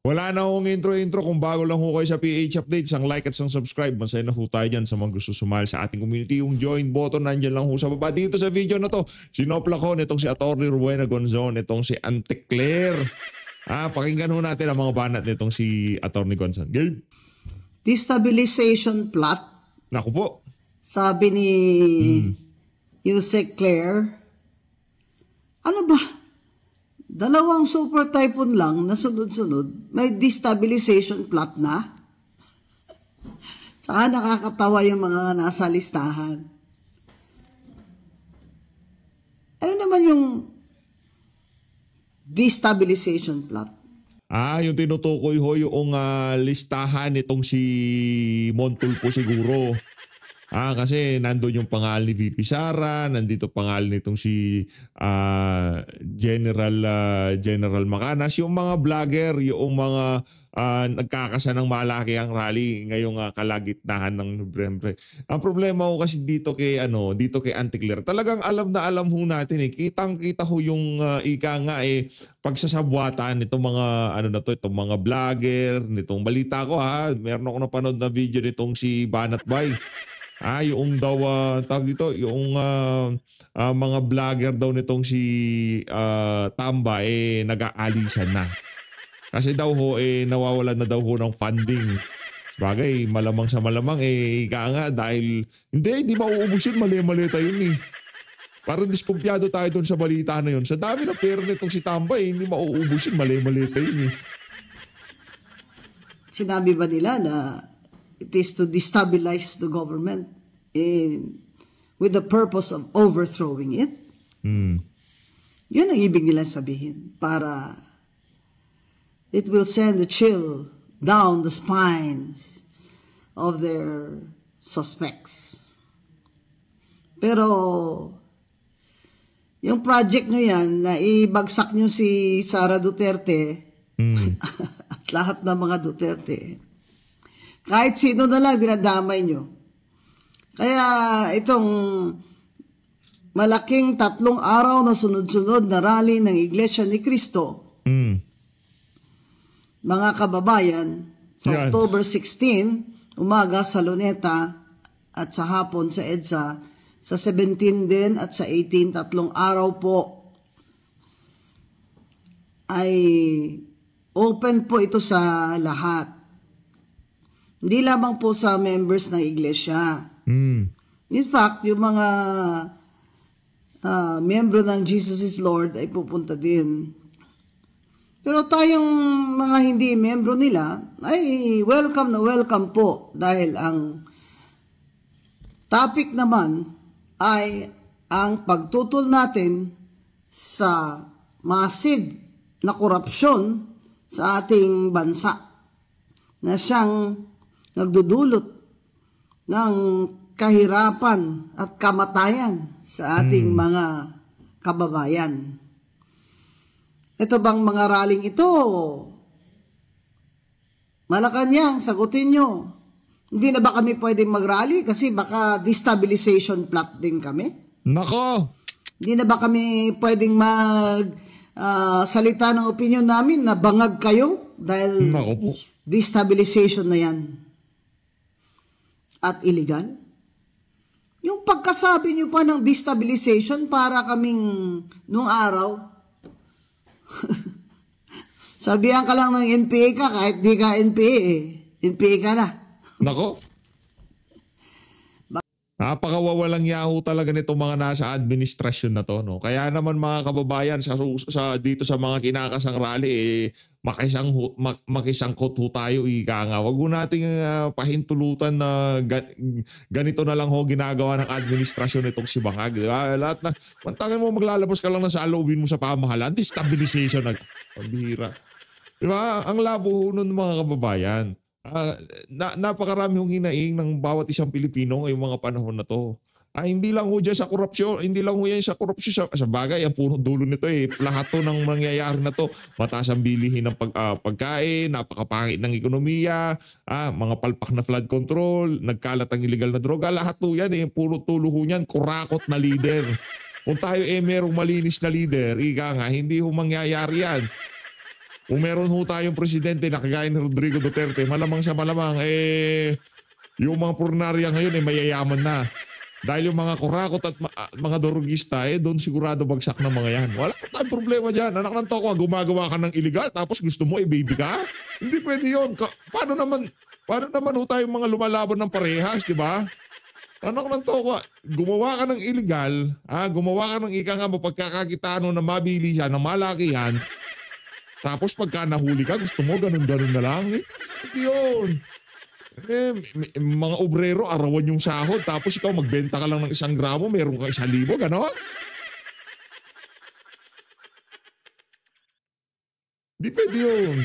Wala na akong intro-intro. Kung bago lang ho kayo sa PH Updates, ang like at sang subscribe. Masaya na ho tayo dyan sa mga gusto sumali sa ating community. Yung join button, nandyan lang ho sa baba. Dito sa video na to, sinopla ko nitong si Atty. Rowena Gonzon, itong si Auntie Claire. Pakinggan ho natin ang mga banat nitong si Atty. Gonzon. Game. Destabilization plot. Naku po. Sabi ni Yusek Claire, ano ba? Dalawang super typhoon lang na sunod-sunod, may destabilization plot na. Saka nakakatawa yung mga nasa listahan. Ano naman yung destabilization plot? Yung tinutukoy ho yung listahan nitong si Montulfo siguro. Kasi nandun yung pangalan ni VP Sara, nandito pangalan nitong si General Macanas, yung mga vlogger, yung mga nagkakasa ng malaki ang rally ngayong kalagitnaan ng Nobyembre. Ang problema ko kasi dito kay Auntie Claire, talagang alam na alam ho natin kitang-kita ho yung pagsasabwatan nitong mga itong mga vlogger, nitong balita ko meron ako napanood na video nitong si Banat Bay. Yung daw tawag dito, yung mga vlogger daw nitong si Tamba nag-aalisan na. Kasi daw ho nawawalan na daw ho ng funding. Bagay, malamang sa malamang ika nga dahil hindi mauubos yun, mali-malita yun Parang diskumpiyado tayo doon sa balita na yun. Sa dami ng pera nitong si Tamba hindi mauubos yun, mali-malita yun Sinabi ba nila na it is to destabilize the government with the purpose of overthrowing it? Yun ang ibig nila sabihin, para it will send a chill down the spines of their suspects. Pero yung project nyo yan, na ibagsak nyo si Sara Duterte at lahat ng mga Duterte, kahit sino na lang dinadamay nyo. Kaya itong malaking 3 araw na sunod-sunod na rally ng Iglesia ni Cristo, mga kababayan, sa October 16, umaga sa Luneta at sa hapon sa EDSA, sa 17 din at sa 18, 3 araw po, ay open po ito sa lahat. Hindi lamang po sa members ng iglesia. In fact, yung mga miyembro ng Jesus is Lord ay pupunta din. Pero tayong mga hindi miyembro nila ay welcome na welcome po, dahil ang topic naman ay ang pagtutol natin sa massive na korupsyon sa ating bansa na siyang nagdudulot ng kahirapan at kamatayan sa ating mga kababayan. Ito bang mga rallying ito, Malacanang, sagutin nyo. Hindi na ba kami pwedeng mag-rally kasi baka destabilization plot din kami? Nako! Hindi na ba kami pwedeng salita ng opinion namin na bangag kayo dahil destabilization na yan at illegal? Yung pagkasabi nyo pa ng destabilization, para kaming nung araw, sabihan ka lang ng NPA ka kahit di ka NPA NPA ka na. Nako. Napakawawalang yaho talaga nitong mga nasa administrasyon na to, no? Kaya naman mga kababayan, dito sa mga kinakasang rally, makisangkot ho tayo, ika nga. Wag ho nating pahintulutan na ganito na lang ho ginagawa ng administrasyon nitong si Bangag. Diba? Lahat na, mantangan mo maglalabas ka lang na sa alawin mo sa pamahalaan, destabilization na. Pambihira. Diba? Ang labo ho nun mga kababayan. Napakarami hong hinaing ng bawat isang Pilipino ngayong mga panahon na to. Hindi lang ho dyan sa korupsyon, hindi lang ho yan sa korupsyon sa bagay, ang punong dulo nito lahat to ng mangyayari na to, mataas ang bilihin ng pagkain, napakapangit ng ekonomiya, mga palpak na flood control, nagkalat ang illegal na droga, lahat to yan puro tulo ho yan, kurakot na leader. Kung tayo merong malinis na leader, ika nga, hindi ho mangyayari yan. Kung meron ho tayong presidente na kagaya ni Rodrigo Duterte, malamang sa malamang, yung mga purnarya ngayon mayayaman na. Dahil yung mga kurakot at mga dorugista, doon sigurado bagsak ng mga yan. Wala pa tayong problema dyan. Anak ng toko, gumagawa ka ng illegal tapos gusto mo baby ka? Hindi pwede yun. Paano naman ho tayong mga lumalaban ng parehas, di ba? Anak ng toko, gumawa ka ng illegal, gumawa ka ng ika nga mapagkakakitaan na mabili siya, na malaki yan, tapos pagka nahuli ka, gusto mo ganun-ganun na lang. Hindi yun. Mga obrero, arawan yung sahod, tapos ikaw magbenta ka lang ng 1 gramo, meron ka 1,000, gano'n? Di pwede yun.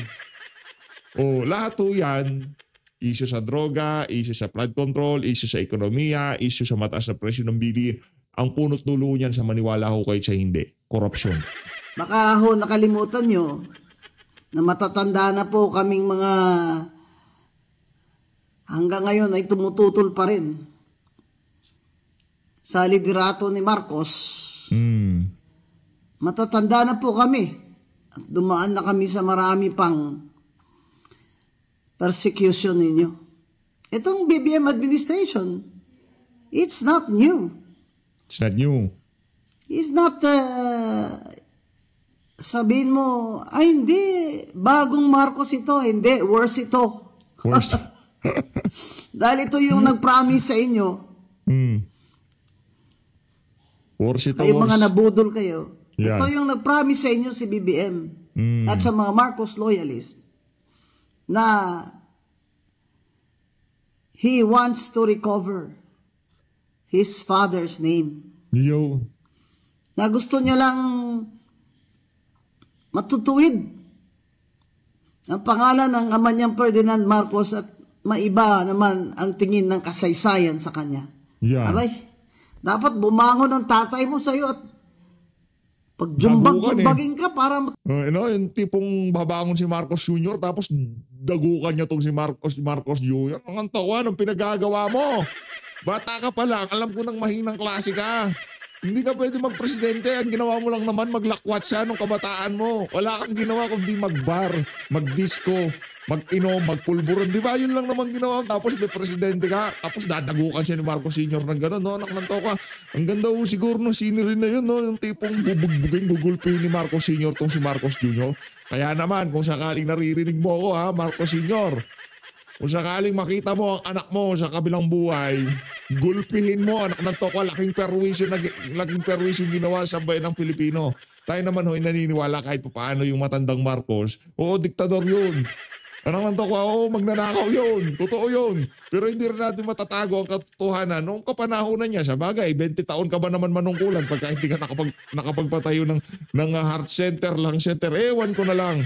Lahat ho yan, issue sa droga, issue sa flood control, issue sa ekonomiya, issue sa mataas na presyo ng bilihin. Ang punot dulo niyan sa maniwala ho kayo sa hindi, korupsyon. Baka ho nakalimutan nyo na matatanda na po kaming mga hanggang ngayon ay tumututol pa rin sa liderato ni Marcos. Matatanda na po kami at dumaan na kami sa marami pang persecution ninyo. Itong BBM administration, it's not new. It's not new. It's not sabihin mo, ay hindi, bagong Marcos ito, hindi, worse ito. Worse. Dahil ito yung nag-promise sa inyo. Worse ito, Kayo worse. mga nabudol kayo. Yeah. Ito yung nag-promise sa inyo si BBM at sa mga Marcos loyalists na he wants to recover his father's name. Yo. Na gusto niya lang matutuwid ang pangalan ng ama niyang Ferdinand Marcos at maiba naman ang tingin ng kasaysayan sa kanya. Yeah. Abay, dapat bumangon ang tatay mo sa iyo at pagjumbag-jumbagin ka para... yung tipong babangon si Marcos Jr. tapos dagukan niya tong si Marcos Jr. Ang tawa ng pinagagawa mo. Bata ka pa lang, alam ko nang mahinang klase ka. Hindi ka pwede magpresidente. Ang ginawa mo lang naman maglakwat siya nung kabataan mo. Wala kang ginawa kundi magbar, magdisco, mag-inom, magpulburon. Di ba? Yun lang naman ginawa. Tapos may presidente ka. Tapos dadagukan siya ni Marcos Sr. ng gano'n. No? Anak ng toka. Ang ganda ho siguro ng scenery na yun. No? Yung tipong bubugbugin, gugulpin ni Marcos Sr. tong si Marcos Jr. Kaya naman, kung sakaling naririnig mo ako, Marcos Sr., kung sakaling makita mo ang anak mo sa kabilang buhay, gulpihin mo, anak ng toko, laking perwisyo ginawa sa bayan ng Pilipino. Tayo naman ho'y naniniwala kahit paano yung matandang Marcos, diktador yun. Anak ng toko, magnanakaw yun. Totoo yun. Pero hindi rin natin matatago ang katotohanan noong kapanahonan niya. Sa bagay, 20 taon ka ba naman manungkulan pagka hindi ka nakapagpatayo ng heart center, lung center, ewan ko na lang.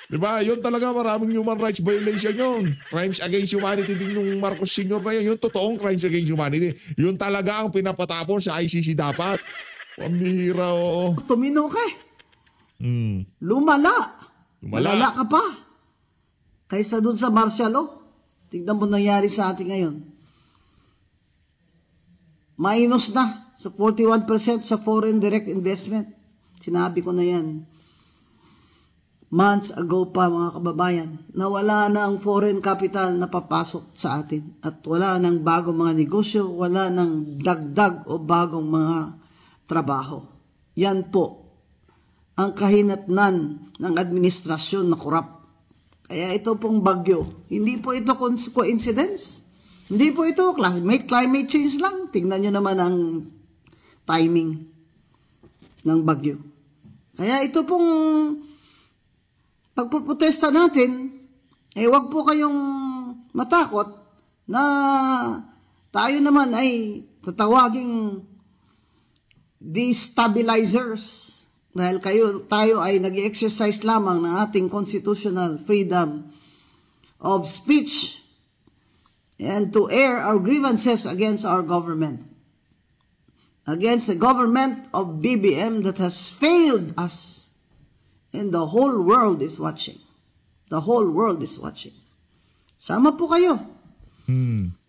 Diba? Yun talaga maraming human rights violation yun. Crimes against humanity din yung Marcos Sr. na yun. Yung totoong crimes against humanity. Yun talaga ang pinapatapon sa ICC dapat. Pambihira, oo. Tumino ka. Lumala. Malala ka pa. Kaysa dun sa martial law. Tignan mo nangyari sa atin ngayon. Minus na sa 41% sa foreign direct investment. Sinabi ko na yan. Months ago pa mga kababayan, na wala na ang foreign capital na papasok sa atin at wala nang bagong mga negosyo, wala nang dagdag o bagong mga trabaho. Yan po ang kahinatnan ng administrasyon na korap. Kaya ito pong bagyo, hindi po ito coincidence. Hindi po ito climate change lang. Tingnan nyo naman ang timing ng bagyo. Kaya ito pong pagpuprotesta natin, wag po kayong matakot na tayo naman ay tatawaging destabilizers dahil tayo ay nag-exercise lamang ng ating constitutional freedom of speech and to air our grievances against our government, against the government of BBM that has failed us. And the whole world is watching. The whole world is watching. Sama po kayo.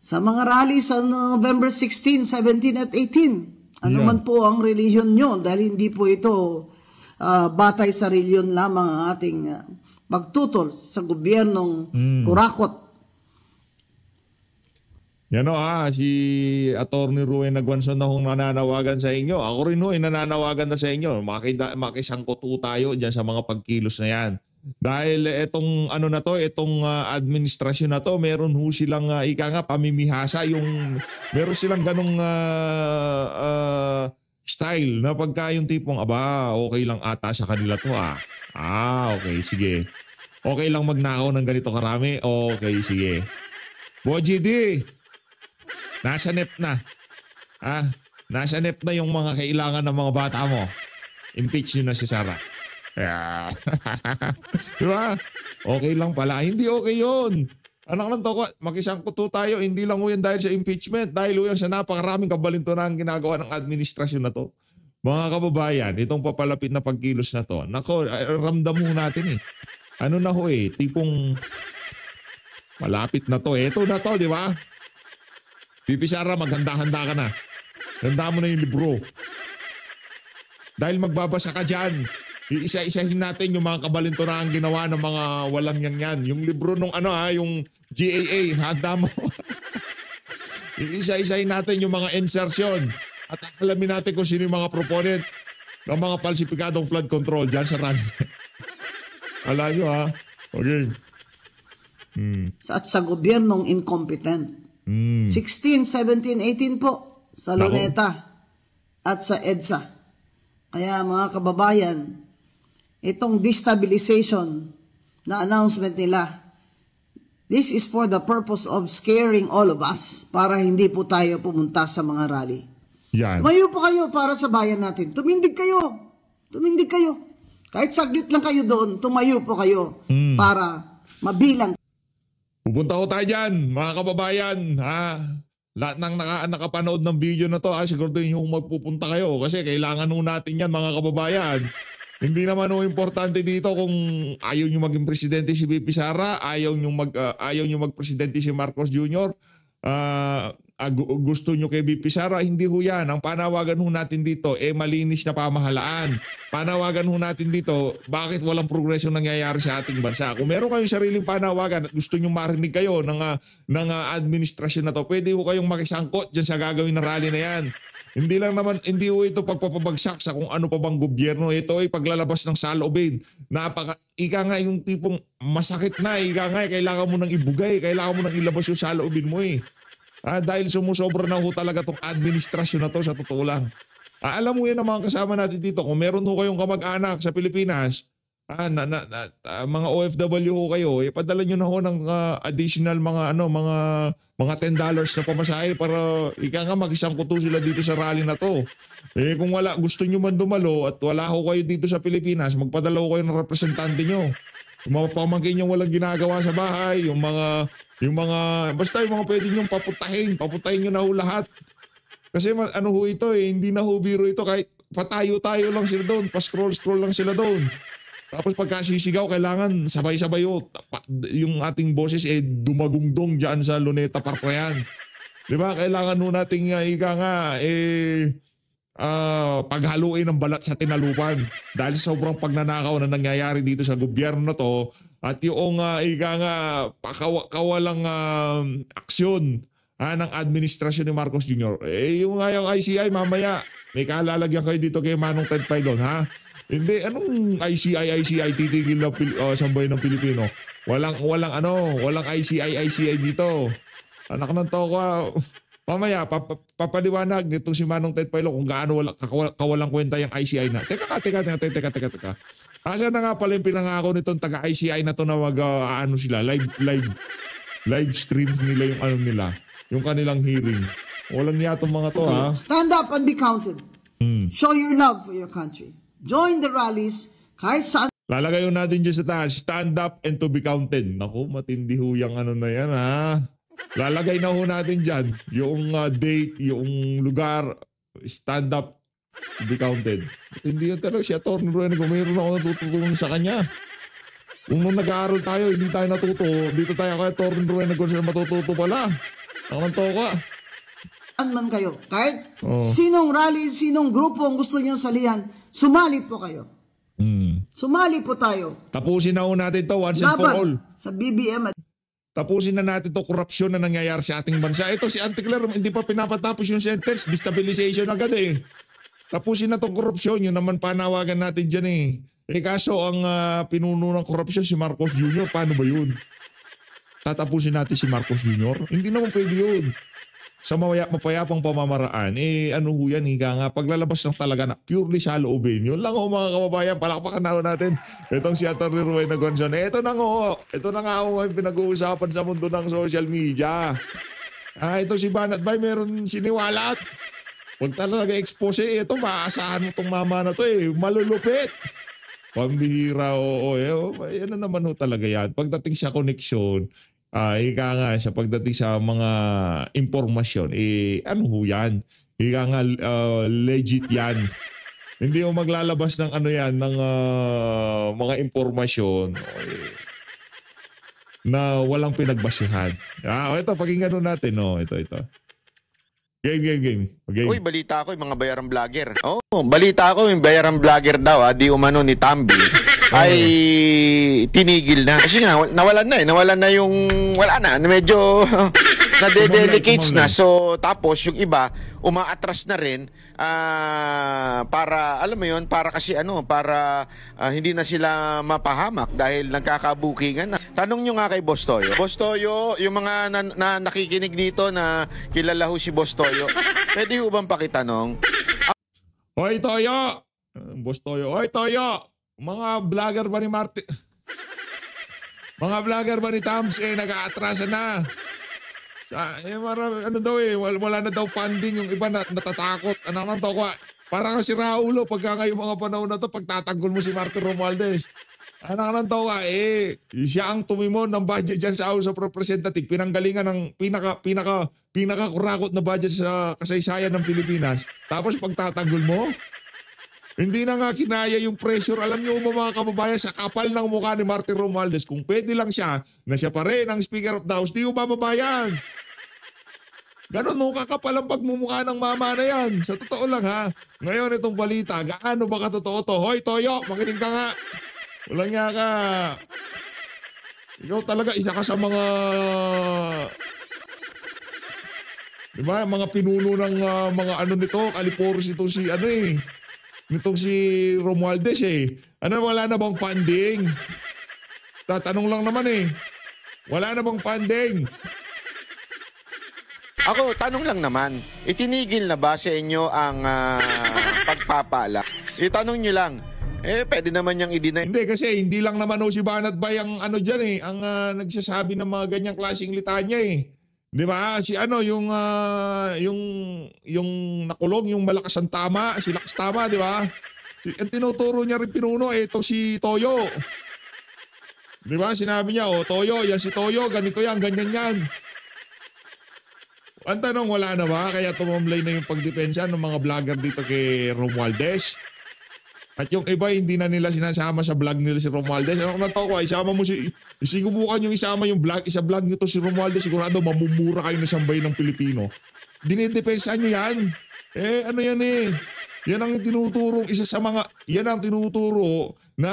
Sa mga rally sa November 16, 17, at 18. Ano man po ang relihiyon nyo, dahil hindi po ito batay sa relihiyon lamang ang ating pagtutol sa gobyernong kurakot. Yan o si Attorney Ruen Aguanson na hong nananawagan sa inyo. Ako rin ho, nananawagan na sa inyo. Makisangkot ho tayo dyan sa mga pagkilos na yan. Dahil itong ano na to, itong administrasyon na to, meron ho silang pamimihasa, meron silang ganong style na pagka yung tipong, okay lang ata sa kanila to okay, sige. Okay lang magnakaw ng ganito karami? Okay, sige. Boji, nasa NEP na. Nasa NEP na yung mga kailangan ng mga bata mo. Impeach nyo na si Sara. Diba? Okay lang pala. Hindi okay yun. Anak ng toko, makisangkot tayo. Hindi lang yan dahil sa impeachment. Dahil yan sa napakaraming kabalintunan ginagawa ng administrasyon na to. Mga kababayan, itong papalapit na pagkilos na to. Nako, ramdam mo natin Ano na ho tipong malapit na to. Ito na to, di ba? Pipi Sara, maghanda-handa ka na. Handa mo na yung libro. Dahil magbabasa ka dyan. Iisa-isahin natin yung mga kabalintunaan ginawa ng mga walang yan. Yung libro nung yung GAA, handa mo. Iisa-isahin natin yung mga insertion. At alamin natin kung sino yung mga proponent ng mga falsifikadong flood control dyan sa run. Alam nyo Okay. At sa gobyernong incompetent. 16, 17, 18 po sa Luneta at sa EDSA. Kaya mga kababayan, itong destabilization na announcement nila, this is for the purpose of scaring all of us para hindi po tayo pumunta sa mga rally. Yan. Tumayo po kayo para sa bayan natin. Tumindig kayo. Tumindig kayo. Kahit saglit lang kayo doon, tumayo po kayo para mabilang. Pupunta ko tayo dyan, mga kababayan. Lahat ng nakapanood ng video na to, siguraduhin nyo kung magpupunta kayo. Kasi kailangan nung natin yan, mga kababayan. Hindi naman importante dito kung ayaw nyo maging presidente si VP Sara, ayaw nyo magpresidente si Marcos Jr., gusto nyo kay VP Sara, hindi ho yan. Ang panawagan ho natin dito, malinis na pamahalaan. Panawagan ho natin dito, bakit walang progresyo nangyayari sa ating bansa? Kung meron kayong sariling panawagan at gusto nyo marinig kayo ng administrasyon na to, pwede ho kayong makisangkot dyan sa gagawin na rally na yan. Hindi ho ito pagpapabagsak sa kung ano pa bang gobyerno. Ito ay paglalabas ng saloobin. Ika nga yung tipong masakit na. Ika nga, kailangan mo nang ibugay. Kailangan mo nang ilabas yung saloobin mo dahil sumusobra na ho talaga tong administrasyon na to sa totoo lang. Alam mo yan ang mga kasama natin dito. Kung meron ho kayong kamag-anak sa Pilipinas, mga OFW ho kayo, padala nyo na ho ng additional mga $10 na pamasahe para ika nga mag-isangkot sila dito sa rally na to. Kung gusto nyo man dumalo at wala ho kayo dito sa Pilipinas, magpadala ho kayo ng representante nyo. Yung mga pamangkin nyo walang ginagawa sa bahay, basta yung mga pwede nyo paputahin nyo na ho lahat. Kasi ho ito hindi na ho biro ito, kahit patayo-tayo lang sila doon, pa-scroll lang sila doon. Tapos pagka sisigaw, kailangan sabay-sabay yung ating boses dumagungdong dyan sa Luneta Park na yan. Diba? Kailangan ho nating paghaluin ng balat sa tinalupan dahil sa sobrang pagnanakaw na nangyayari dito sa gobyerno na to at yung kawalang aksyon ng administrasyon ni Marcos Jr. Yung ICI mamaya may kalalagyan kayo dito kay Manong Ted Filon Hindi, anong ICI titigil na sambayan ng Pilipino? Walang ICI dito. Anak ng toko. Mamaya, papaliwanag nito si Manong Ted Filon kung gaano kawalang kwenta yung ICI na. Teka. Asa na nga pala yung pinangako nitong taga-ICI na to na live stream nila yung nila. Yung kanilang hearing. Walang niya itong mga to Stand up and be counted. Show your love for your country. Join the rallies kahit saan. Lalagay yun natin dyan sa taas. Stand up and to be counted. Naku, matindi ho yung na yan Lalagay na ho natin dyan. Yung date, yung lugar. Stand up to be counted. Hindi yun talaga siya. Attorney Ruen, kung mayroon ako natutulungan sa kanya. Kung nung nag-aaral tayo, hindi tayo natuto. Dito tayo kaya Attorney Ruen, kung siya matututo pala. Ang toka. Man kayo. Kahit sinong rally, sinong grupo ang gusto niyong salihan, sumali po kayo. Sumali po tayo. Tapusin na ho natin to once and for all. Laban sa BBM at Tapusin na natin to korupsyon na nangyayari sa ating bansa. Ito si Anticler, hindi pa pinapatapos yung sentence. Destabilization agad eh. Tapusin na tong korupsyon. Yun naman panawagan natin dyan eh. Kaso ang pinuno ng korupsyon si Marcos Jr. Paano ba yun? Tatapusin natin si Marcos Jr.? Hindi naman pwede yun. Sa mapayapang pamamaraan, ano ho yan, higa nga, paglalabas ng talaga na purely sa loobin. Yun lang ho mga kababayan, palakpakan na ho natin. Itong si Atty. Rowena Gonzon. Ito na nga ho yung pinag-uusapan sa mundo ng social media. Ito si Banat Bay, meron siniwalat. Pag talaga expose, ito maaasahan mo itong mama na to malulupit. Pambihira, yan na naman ho talaga yan. Pagdating sa koneksyon, ika nga sa pagdating sa mga impormasyon, ano ho yan? Ika nga legit yan. Hindi mo maglalabas ng ano yan, ng mga impormasyon na walang pinagbasihan. Ito, pakinggan natin. Ito. Game. Uy, balita ko yung mga bayarang vlogger. Balita ko yung bayarang vlogger daw, di umano ni Tambi, ay tinigil na. Kasi nga, nawalan na yung, medyo nadedelicates na. So, tapos yung iba, umaatras na rin para, alam mo yun, para kasi para hindi na sila mapahamak dahil nagkakabukingan na. Tanong nyo nga kay Boss Toyo. Boss Toyo, yung mga nakikinig dito na kilala ho si Boss Toyo, pwede ho bang pakitanong? Hoy Toyo! Boss Toyo. Hoy Toyo! Mga vlogger ba ni Martin? Mga vlogger ba ni Tams nag-aatrasa na? Wala na daw funding, yung iba natatakot. Ano nang to ko? Parang si Raulo pagka ngayong mga panahon na to pagtatanggol mo si Martin Romualdez. Ano nang to ka? Siya ang tumimon ng budget dyan sa House of Representatives. Pinanggalingan ng pinaka-kurakot na budget sa kasaysayan ng Pilipinas. Tapos pagtatanggol mo, hindi na nga kinaya yung pressure. Alam niyo mga kababayan, sa kapal ng mukha ni Martin Romualdez, kung pwede lang siya, na siya pa rin ang Speaker of the House, di mo bababayan. Ganon no, kakapal ang pagmumukha ng mama na yan. Sa totoo lang ha. Ngayon itong balita, gaano ba katotoo to? Hoy Toyo, makinig ka nga. Walang nga ka. Ikaw talaga isa ka sa mga... Diba? Mga pinuno ng mga ano nito, Aliporos itong si nitong si Romualdez wala na bang funding? Tatanong lang naman wala na bang funding? Ako, tanong lang naman, itinigil na ba sa inyo ang pagpapala? Itanong nyo lang, pwede naman niyang i-deny. Hindi kasi hindi lang naman si Banat Bay ang dyan ang nagsasabi ng mga ganyang klaseng litanya Di ba? Si yung nakulong, yung malakas ang tama, si Lakas Tama, di ba? Ang tinuturo niya rin pinuno, ito si Toyo. Di ba? Sinabi niya, Toyo, yan si Toyo, ganito yan, ganyan yan. Ang tanong, wala na ba? Kaya tumamlay na yung pagdepensa ng mga vlogger dito kay Romualdez. At yung iba, hindi na nila sinasama sa vlog nila si Romualdez. Ano na to ko, isama mo isinubukan yung isama yung vlog, isa vlog nito si Romualdez, sigurado mamumura kayo na sambay ng Pilipino. Dinidepensa nyo yan. Ano yan Yan ang tinuturo, yan ang tinuturo na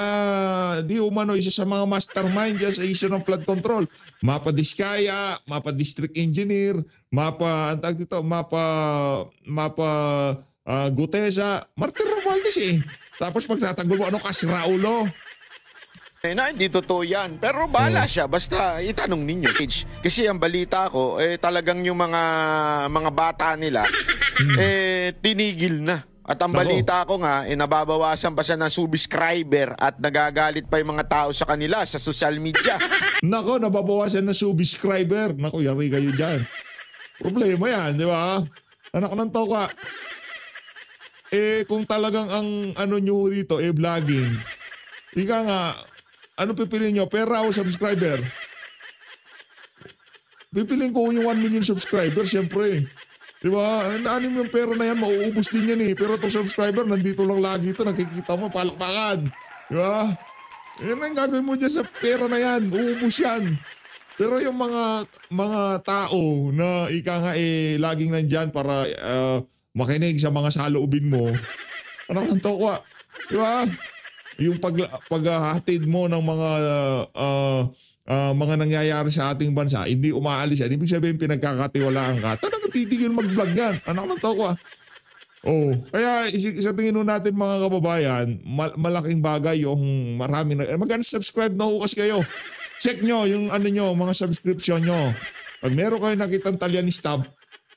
di umano isa sa mga mastermind dyan sa issue ng flood control. Mapa Diskaya, Mapa District Engineer, Mapa Gutesa, Martin Romualdez Tapos pagtatanggol mo, kasi Raulo? Hindi totoo yan. Pero bahala siya. Basta itanong ninyo. Kasi ang balita ko, talagang yung mga bata nila, tinigil na. At ang balita ko nga, nababawasan pa siya ng subscriber at nagagalit pa yung mga tao sa kanila sa social media. Nako, nababawasan ng subscriber. Nako, yari kayo dyan. Problema yan, di ba? Anak ng toka. Kung talagang ang nyo dito, vlogging. Ika nga, ano pipiliin nyo? Pera o subscriber? Pipiliin ko yung 1 million subscriber, siyempre. Diba? Naanim yung pera na yan, mauubos din yan Pero itong subscriber, nandito lang lagi ito, nakikita mo, palakpakan. Diba? Yan ang gagawin mo dyan sa pera na yan, uubos yan. Pero yung mga tao na ika nga laging nandyan para makinig sa mga saloobin mo, anak ng tokwa. Diba? yung paghahatid mo ng mga nangyayari sa ating bansa, hindi umaalis yan. Ibig sabihin pinagkakatiwalaan ka. Talagang titigil mag-vlog yan. Anak ng toko kaya sa tingin nun natin mga kababayan, malaking bagay yung marami na, mag-unsubscribe na ho kasi kayo. Check nyo yung mga subscription nyo. Pag meron kayo nakitang Talyanista,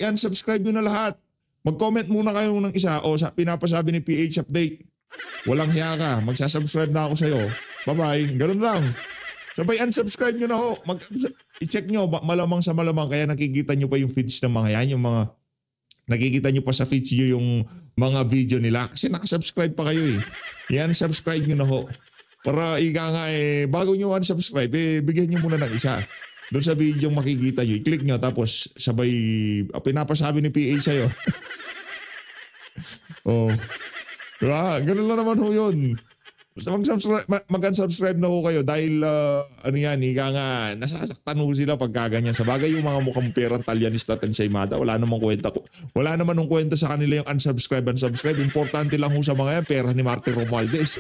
yan, subscribe nyo na lahat. Mag-comment muna kayo ng isa pinapasabi ni PH Update. Walang hiya ka, magsasubscribe na ako sa'yo. Bye-bye, ganun lang. Sabay unsubscribe nyo na ho. I-check nyo, malamang sa malamang, kaya nakikita nyo pa yung feeds ng mga yan, yung mga nakikita nyo pa sa feeds nyo yung mga video nila. Kasi nakasubscribe pa kayo eh. Yan, subscribe nyo na ho. Para bago nyo unsubscribe, bigyan nyo muna ng isa. Doon sa video makikita nyo, i-click nyo tapos sabay pinapasabi ni PH sa'yo. Diba? Ganun lang naman ho yun. Basta mag-unsubscribe na ho kayo dahil nasasaktan ho sila pagkaganyan. Sa bagay yung mga mukhang perang Talyanista at Ensaymada, wala namang kwenta. Wala naman ng kwenta sa kanila yung unsubscribe. Importante lang ho sa mga yan, pera ni Martin Romualdez.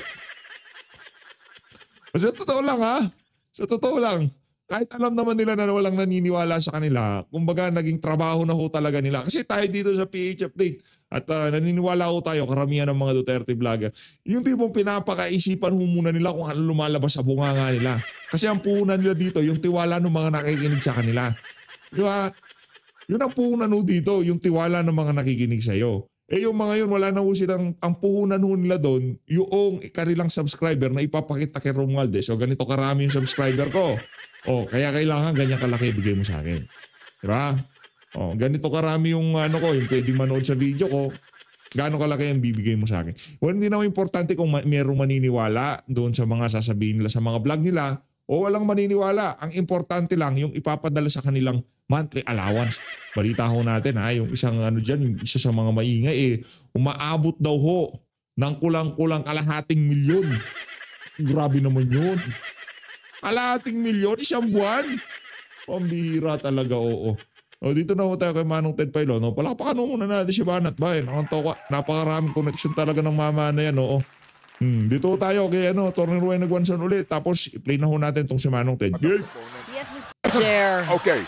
Sa totoo lang Sa totoo lang. Kahit alam naman nila na walang naniniwala sa kanila, kumbaga naging trabaho na ho talaga nila. Kasi tayo dito sa PH Update at naniniwala ho tayo, karamihan ng mga Duterte vlogger, yung tipong pinapakaisipan ho muna nila kung ano lumalabas sa bunganga nila. Kasi ang puhunan nila dito, yung tiwala ng mga nakikinig sa kanila. Di ba? Yun ang puhunan ho dito, yung tiwala ng mga nakikinig sa'yo. Yung mga yun, wala na ho silang, ang puhunan ho nila doon, yung kanilang subscriber na ipapakita kay Romualdez. So ganito karami yung subscriber ko. Kaya kailangan ganyan kalaki bigay mo sa akin. Diba? Ganito karami yung yung pwedeng manood sa video ko. Gaano kalaki yung bibigay mo sa akin. Hindi naman importante kung mayroong maniniwala doon sa mga sasabihin nila sa mga vlog nila o walang maniniwala. Ang importante lang yung ipapadala sa kanilang monthly allowance. Balita ho natin yung isang yung isa sa mga maingay umaabot daw ho ng kulang-kulang kalahating milyon. Grabe naman yun. Kalahating milyon, isang buwan. Pambihira talaga, dito na ho tayo kay Manong Ted Pailo. Palakpakan mo muna natin si Banat Bayan. Napakaraming connection talaga ng mama na yan, Dito tayo kay Tony Ruy Nagwanson ulit. Tapos i-play na ho natin tong si Manong Ted. Yes, Mr. Chair. Okay.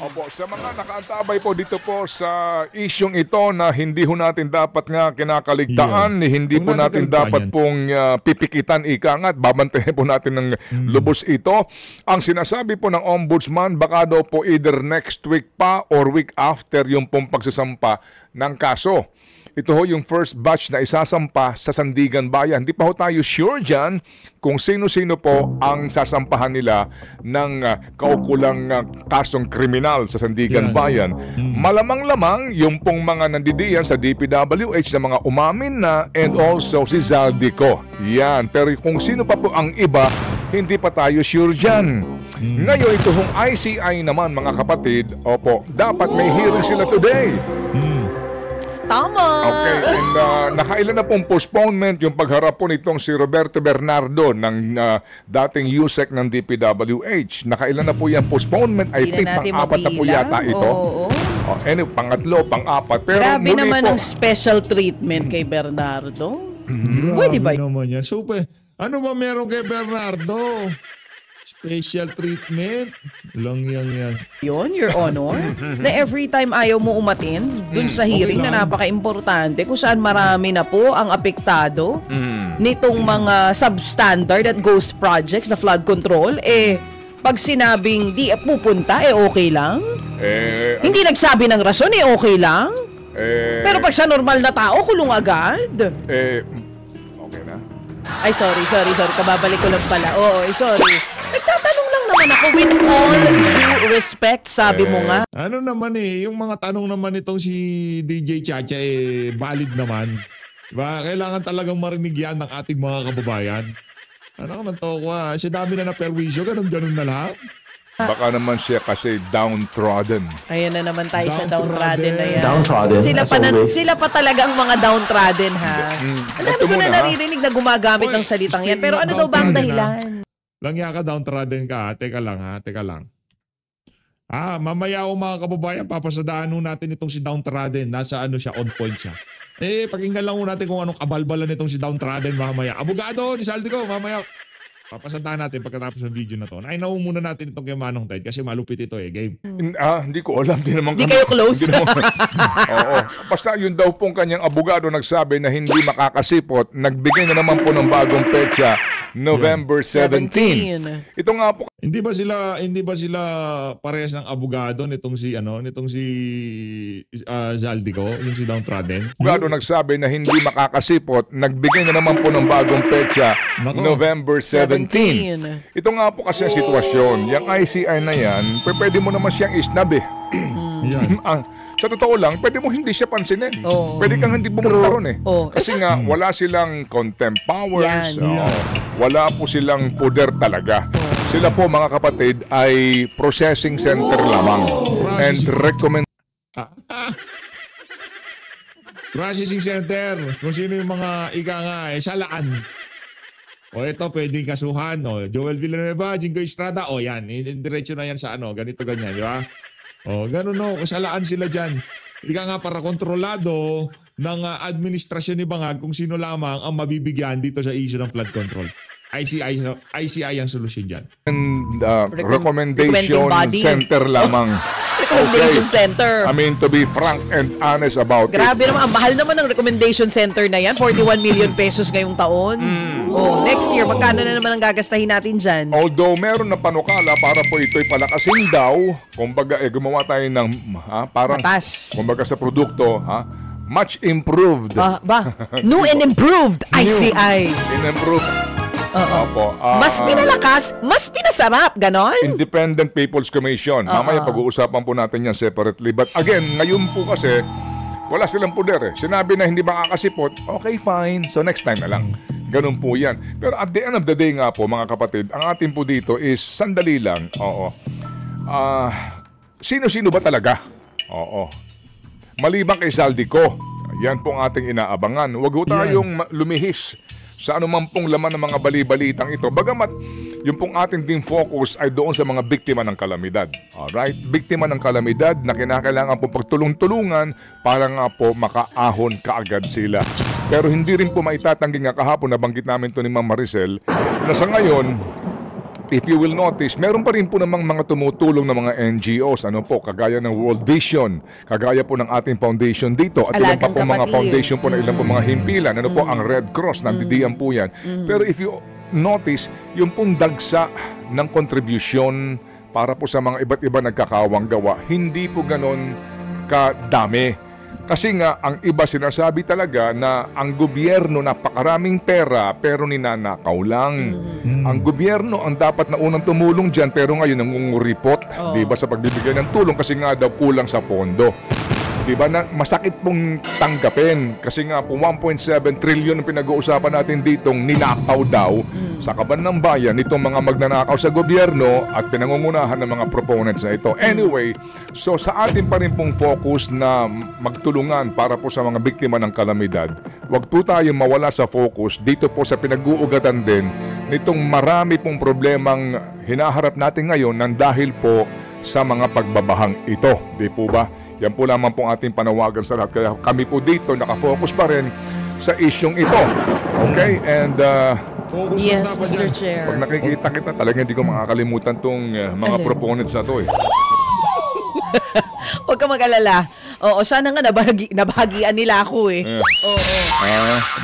Opo, sa mga nakaantabay po dito po sa isyong ito na hindi ho natin dapat nga kinakaligtaan, hindi po natin dapat pong pipikitan at babantayan po natin ng lubos ito. Ang sinasabi po ng Ombudsman, baka daw po either next week pa or week after yung pong pagsasampa ng kaso. Ito ho yung first batch na isasampa sa Sandigan Bayan. Hindi pa ho tayo sure dyan kung sino-sino po ang sasampahan nila ng kaukulang kasong kriminal sa Sandigan Bayan. Malamang-lamang yung pong mga nandidiyan sa DPWH na mga umamin na and also si Zaldico. Yan. Pero kung sino pa po ang iba, hindi pa tayo sure dyan. Ngayon, ito hong ICI naman mga kapatid, dapat may hearing sila today. Tama. Okay, and nakailan na pong postponement yung pagharap po nitong si Roberto Bernardo ng dating USEC ng DPWH. Nakailan na po yung postponement? I think pang-apat na po yata ito. Pangatlo, pang-apat. Pero grabe naman po, ang special treatment kay Bernardo. Pwede ba? Naman yan. Super. Ano ba meron kay Bernardo? Special treatment? Lang yan. Yun, Your Honor. Na every time ayaw mo umatin dun sa hearing na napaka-importante kung saan marami na po ang apektado nitong mga substandard at ghost projects na flood control, pag sinabing di pupunta, okay lang? Hindi nagsabi ng rason, okay lang? Pero pag sa normal na tao, kulong agad? Okay na. Ay, sorry. Kababalik ko lang pala. Sorry. Nagtatanong lang naman ako with all due respect, sabi mo nga. Ano naman yung mga tanong naman itong si DJ Chacha valid naman. Diba? Kailangan talagang marinig yan ng ating mga kababayan. Ano ka nantokwa? Kasi dami na perwisyo, ganun na lang. Baka naman siya kasi downtrodden. Ayan na naman tayo sa downtrodden na yan. Downtrodden, Sila pa talaga ang mga downtrodden, ha? Ang dami ko na naririnig na gumagamit ng salitang yan. Pero ano daw ba ang dahilan? Langya ka, downtrodden ka. Teka lang. Mamaya mga kababayan, papasadaan natin itong si downtrodden. Nasa siya, on point siya. Pakinggan lang muna natin kung anong kabalbalan nitong si Downtrodden mamaya. Abogado ni Saldico, mamaya. Papasantahan natin pagkatapos ng video na to. Nainaw muna natin itong kay Manong Ted kasi malupit ito game. Hindi ko alam. Di naman Di kayo close. Oo. Basta yun daw pong kanyang abogado nagsabi na hindi makakasipot. Nagbigay na naman po ng bagong petsa, November 17. Ito nga po. Hindi ba sila parehas ng abogado nitong si Zaldico, yung si Downtrodden? Abogado nagsabi na hindi makakasipot. Nagbigay na naman po ng bagong petsa, November 17. Ito nga po kasi ang sitwasyon. Yung ICI na yan, pwede mo naman siyang isnab eh. Yan. Sa totoo lang, pwede mo hindi siya pansinin. Oo. Pwede kang hindi bumunta ron eh. Oo. Kasi nga, wala silang contempt powers. Yan. Oo. Wala po silang poder talaga. Sila po mga kapatid ay processing center lamang. And recommend Processing center. Kung sino yung mga salaan. O ito, pwedeng kasuhan. O, Joel Villanueva, Jingo Estrada. O yan, diretso na yan sa ganito ganyan, di ba? O, ganun kasalaan sila dyan. Ika nga para kontrolado ng administrasyon ni Bangag kung sino lamang ang mabibigyan dito sa issue ng flood control. ICI ang solusyon dyan. Recommendation center lamang. Recommendation center. I mean, to be frank and honest about Grabe it. naman, ang mahal naman ng recommendation center na yan. 41 million pesos ngayong taon. Next year, magkano na naman ang gagastahin natin dyan? Although meron na panukala para po ito'y palakasin daw, kumbaga gumawa tayo ng parang Batas. kumbaga sa produkto, much improved. New and improved ICI. Improved. Opo. Mas pinalakas, mas pinasarap, ganon? Independent People's Commission. Mamaya pag-uusapan po natin yan separately. But again, ngayon po kasi, wala silang poder eh. Sinabi na hindi makakasipot, okay, fine. So next time na lang. Ganun po yan. Pero at the end of the day nga po, mga kapatid, ang atin po dito is sandali lang. Sino-sino ba talaga? Maliban kay Zaldico, yan po ang ating inaabangan. Huwag ho tayong lumihis sa anuman pong laman ng mga bali-balitang ito. Bagamat yung pong ating din focus ay doon sa mga biktima ng kalamidad. Alright? Biktima ng kalamidad na kinakailangan po pagtulong-tulungan para nga po makaahon kaagad sila. Pero hindi rin po maitatanggi nga kahapon, nabanggit namin to ni Ma'am Maricel, na sa ngayon, if you will notice, meron pa rin po namang mga tumutulong na mga NGOs, kagaya ng World Vision, kagaya po ng ating foundation dito, at ilan pa po mga foundation po na ilan po mga himpilan, po ang Red Cross, nandidiyan po yan. Pero if you notice, yung pong dagsa ng contribution para po sa mga iba't iba nagkakawang gawa, hindi po ganon kadami. Kasi nga, ang iba sinasabi talaga na ang gobyerno napakaraming pera pero ninanakaw lang. Ang gobyerno ang dapat na unang tumulong dyan pero ngayon nangunguripot, diba, sa pagbibigay ng tulong kasi nga daw kulang sa pondo. Diba na masakit pong tanggapin kasi nga po 1.7 trillion ang pinag-uusapan natin ditong ninakaw daw sa kaban ng bayan nitong mga magnanakaw sa gobyerno at pinangungunahan ng mga proponents na ito. Anyway, so sa atin pa rin pong focus na magtulungan para po sa mga biktima ng kalamidad, wag po tayong mawala sa focus dito po sa pinag-uugatan din nitong marami pong problemang hinaharap natin ngayon nang dahil po sa mga pagbabahang ito. Di po ba? Yan po lamang pong ating panawagan sa lahat. Kaya kami po dito nakafocus pa rin sa isyong ito. Okay? And yes, Mr. Chair. pag nakikita kita, talaga hindi ko makakalimutan tong mga proponents na to eh. Huwag ka mag-alala. Sana nga nabahagian nila ako eh.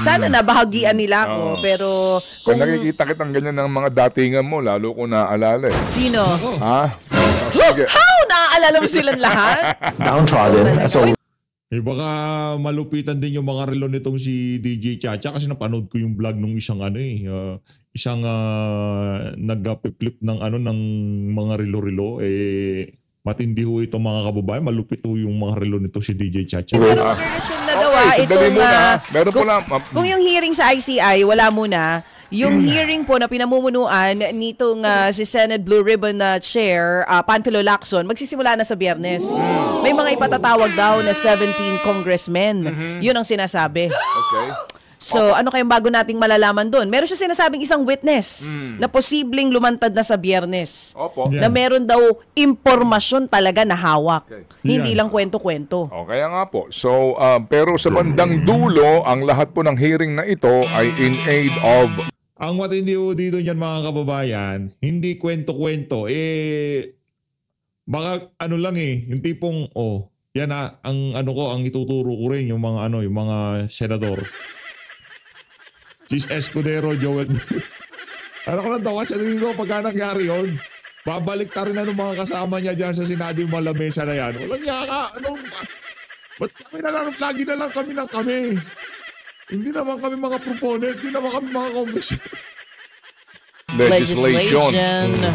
Sana nabahagian nila ako. Pero Kung nakikita kitang ganyan ng mga datingan mo, lalo ko naaalala eh. Sino? Sige. How? Naaalala mo silang lahat? Downtrodden. So Baka malupitan din yung mga relo nitong si DJ Chacha kasi napanood ko yung vlog nung isang isang nag-flip ng ng mga relo-relo matindi ho itong mga kababayan, malupit ho yung mga relo nito si DJ Chacha. Version na daw sandali muna. Meron po lang. Kung yung hearing sa ICI, wala muna. Yung hearing po na pinamumunuan nitong si Senate Blue Ribbon Chair Panfilo Lacson, magsisimula na sa Biyernes. May mga ipatatawag daw na 17 congressmen. Yun ang sinasabi. Okay. So, ano kayang bago nating malalaman doon? Meron siya sinasabing isang witness na posibleng lumantad na sa Biyernes. Opo. Na meron daw impormasyon talaga na hawak. Okay. Hindi Yan. lang kwento-kwento. O kaya nga po. So, pero sa bandang dulo, ang lahat po ng hearing na ito ay in aid of... Ang matindi po dito niyan mga kababayan, hindi kwento-kwento. Baka ano lang yung tipong, yan ang ituturo ko rin yung mga senador. Si Escudero, Joel. Ano ko lang tawa sa tingin ko pagka nangyari yun. Babalik ta rin na ng mga kasama niya dyan sa Senado yung mga lamesa na yan. Walang yaka. Ba't kami na lang, lagi na lang kami ng kami. Hindi naman kami mga proponent, hindi naman kami mga congressman. Legislation.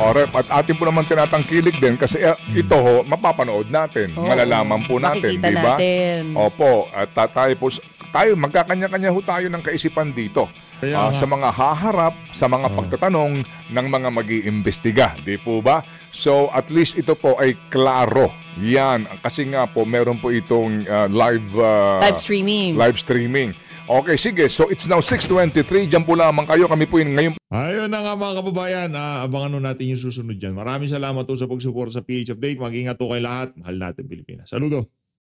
Alright. At atin po naman tinatangkilik din kasi ito mapapanood natin. Malalaman po natin, Makikita di ba? natin. Opo. At tayo magkakanya-kanya ho tayo ng kaisipan dito. Kaya nga. Sa mga haharap, sa mga pagtatanong ng mga mag-iimbestiga. Di po ba? So, at least ito po ay klaro. Yan. Kasi nga po, meron po itong live Streaming. live streaming. Okay, sige. So, it's now 6:23. Diyan po lamang kayo. Kami po yung ngayon. Ayun na nga mga kababayan, abangan natin yung susunod dyan. Maraming salamat po sa pagsuporta sa PH Update. Mag-ingat po kayo lahat. Mahal natin Pilipinas. Saludo!